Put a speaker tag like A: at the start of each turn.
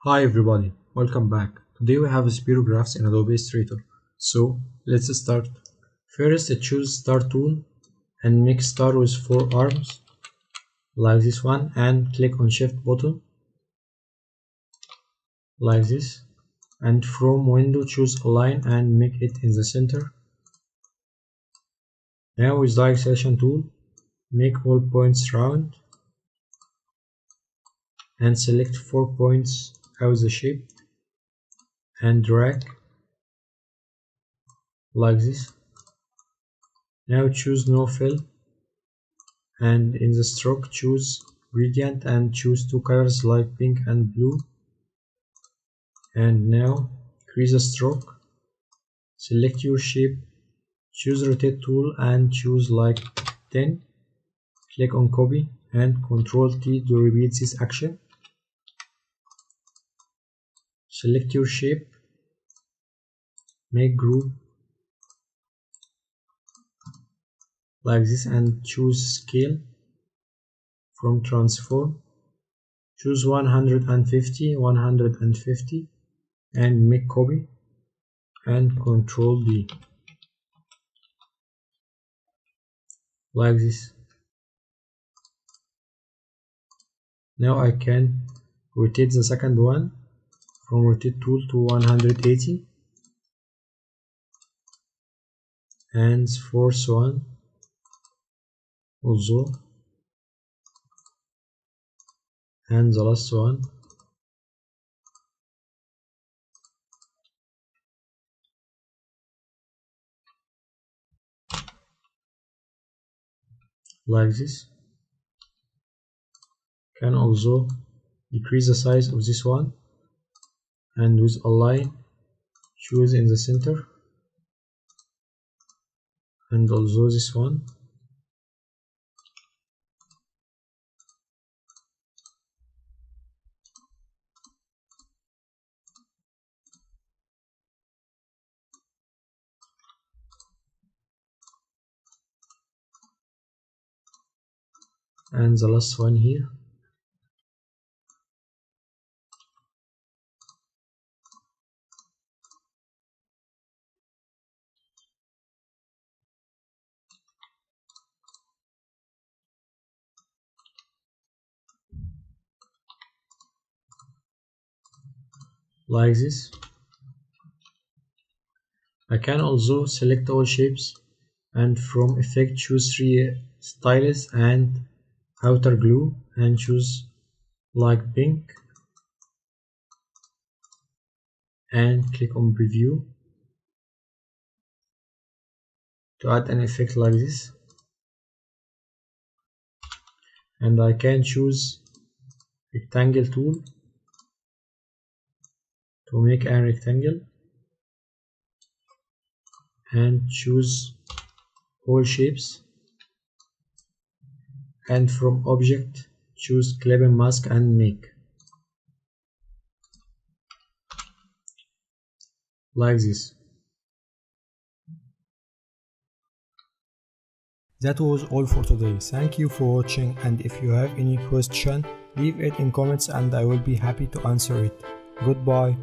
A: Hi everybody, welcome back. Today we have Spirographs in Adobe Illustrator. So let's start. First choose Star tool and make star with 4 arms like this one and click on Shift button like this, and from window choose Align and make it in the center. Now with Direct Selection tool make all points round and select 4 points out of the shape and drag like this. Now choose No Fill and in the stroke choose gradient and choose two colors like pink and blue, and now increase the stroke, select your shape, choose rotate tool and choose like 10, click on copy and Ctrl T to repeat this action. Select your shape, make group like this and choose scale. From transform choose 150 and make copy and Ctrl D like this. Now I can rotate the second one from rotate tool to 180 and fourth one also, and the last one like this. Can also decrease the size of this one and with Align choose in the center, and also this one. And the last one here. Like this. I can also select all shapes and from effect choose 3 styles and outer glue and choose like pink and click on preview to add an effect like this. And I can choose rectangle tool to make a rectangle and choose all shapes, and from object choose clip and mask and make like this.
B: That was all for today. Thank you for watching, and if you have any question, leave it in comments and I will be happy to answer it. Goodbye.